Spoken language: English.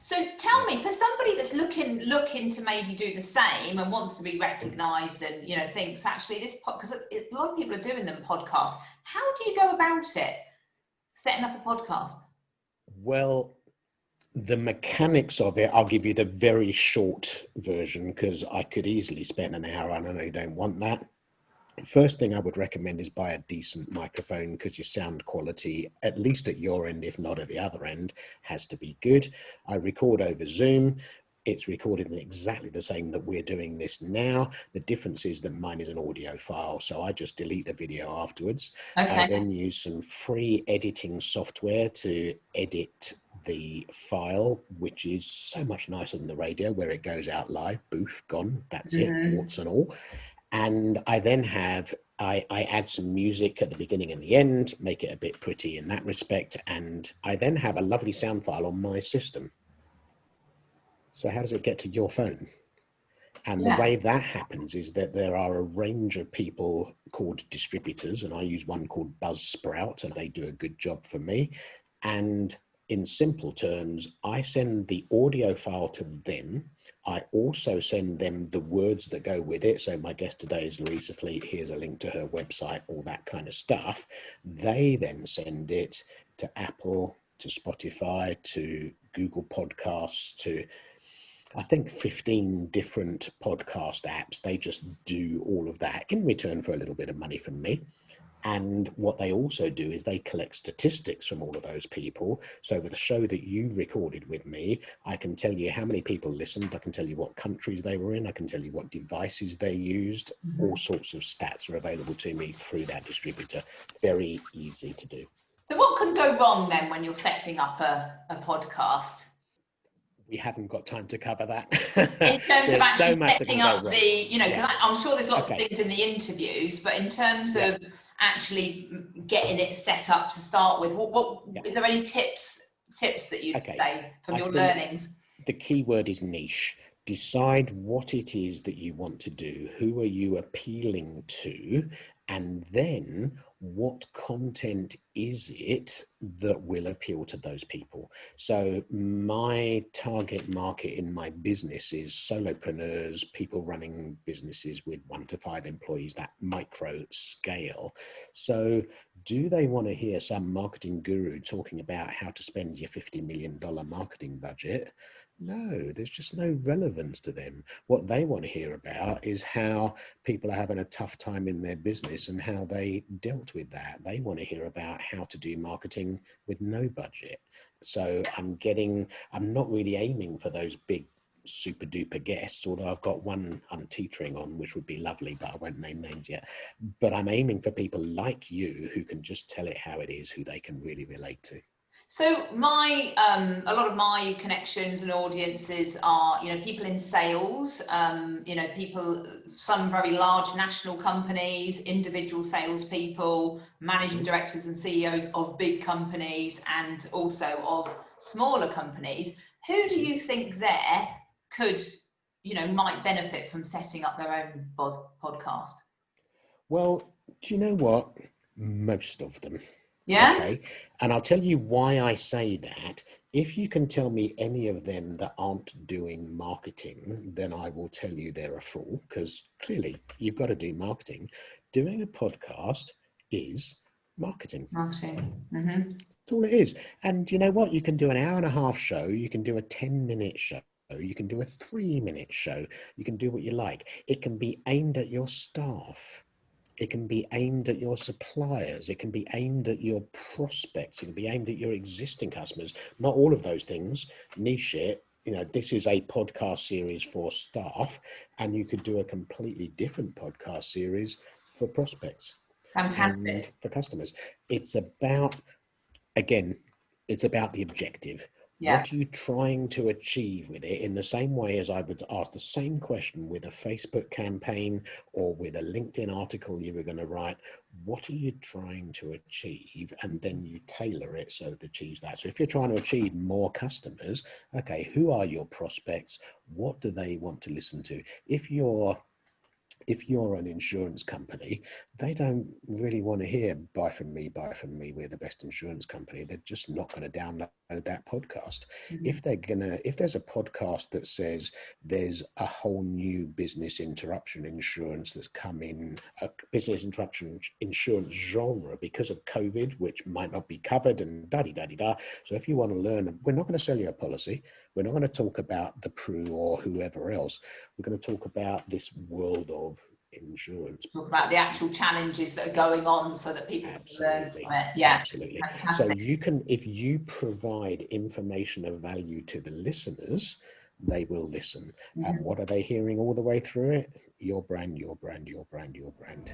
So tell me, for somebody that's looking to maybe do the same and wants to be recognised and, you know, thinks actually this, because a lot of people are doing them podcasts, how do you go about it, setting up a podcast? Well, the mechanics of it, I'll give you the very short version because I could easily spend an hour and I know you don't want that. First thing I would recommend is buy a decent microphone because your sound quality, at least at your end, if not at the other end, has to be good. I record over Zoom. It's recorded in exactly the same that we're doing this now. The difference is that mine is an audio file, so I just delete the video afterwards. Okay. I then use some free editing software to edit the file, which is so much nicer than the radio where it goes out live, boof, gone, that's it, warts and all. And I then I add some music at the beginning and the end, make it a bit pretty in that respect. And I then have a lovely sound file on my system. So how does it get to your phone? And the way that happens is that there are a range of people called distributors, and I use one called Buzzsprout, and they do a good job for me. And in simple terms, I send the audio file to them. I also send them the words that go with it. So my guest today is Louisa Fleet. Here's a link to her website, all that kind of stuff. They then send it to Apple, to Spotify, to Google Podcasts, to I think 15 different podcast apps. They just do all of that in return for a little bit of money from me. And what they also do is they collect statistics from all of those people. So with the show that you recorded with me, I can tell you how many people listened. I can tell you what countries they were in. I can tell you what devices they used. All sorts of stats are available to me through that distributor. Very easy to do. So what could go wrong then when you're setting up a podcast? We haven't got time to cover that. In terms of actually setting up wrong. the, you know, because I'm sure there's lots of Okay. things in the interviews, but in terms of actually getting it set up to start with, what is there any tips that you'd say from your learnings? The key word is niche. Decide what it is that you want to do. Who are you appealing to? And then what content is it that will appeal to those people? So my target market in my business is solopreneurs, people running businesses with 1 to 5 employees, that micro scale. So do they want to hear some marketing guru talking about how to spend your $50 million marketing budget? No, there's just no relevance to them. What they want to hear about is how people are having a tough time in their business and how they dealt with that. They want to hear about how to do marketing with no budget. So I'm not really aiming for those big super duper guests, although I've got one I'm teetering on, which would be lovely, but I won't name names yet. But I'm aiming for people like you who can just tell it how it is, who they can really relate to. So a lot of my connections and audiences are, you know, people in sales, you know, some very large national companies, individual salespeople, managing directors and CEOs of big companies, and also of smaller companies. Who do you think there could, you know, might benefit from setting up their own podcast? Well, do you know what? Most of them. Yeah. Okay. And I'll tell you why I say that. If you can tell me any of them that aren't doing marketing, then I will tell you they're a fool, because clearly you've got to do marketing. Doing a podcast is marketing. Marketing. That's all it is. And you know what? You can do an 1.5-hour show. You can do a 10-minute show. You can do a 3-minute show. You can do what you like. It can be aimed at your staff. It can be aimed at your suppliers. It can be aimed at your prospects. It can be aimed at your existing customers. Not all of those things. Niche it. You know, this is a podcast series for staff, and you could do a completely different podcast series for prospects. Fantastic. And for customers. It's about, again, it's about the objective. Yeah. What are you trying to achieve with it? In the same way as I would ask the same question with a Facebook campaign or with a LinkedIn article you were going to write, what are you trying to achieve? And then you tailor it so it achieves that. So if you're trying to achieve more customers, okay, who are your prospects? What do they want to listen to? If you're if you're an insurance company, they don't really want to hear buy from me, we're the best insurance company. They're just not going to download that podcast. If there's a podcast that says there's a whole new business interruption insurance that's come in, a business interruption insurance genre because of COVID, which might not be covered, and da-di-da-di-da. So if you want to learn, we're not going to sell you a policy. We're not going to talk about the Pru or whoever else. We're going to talk about this world of insurance. Talk about the actual challenges that are going on so that people can learn from it. Yeah, absolutely. fantastic. So you can, if you provide information of value to the listeners, they will listen. And what are they hearing all the way through it? Your brand, your brand, your brand, your brand.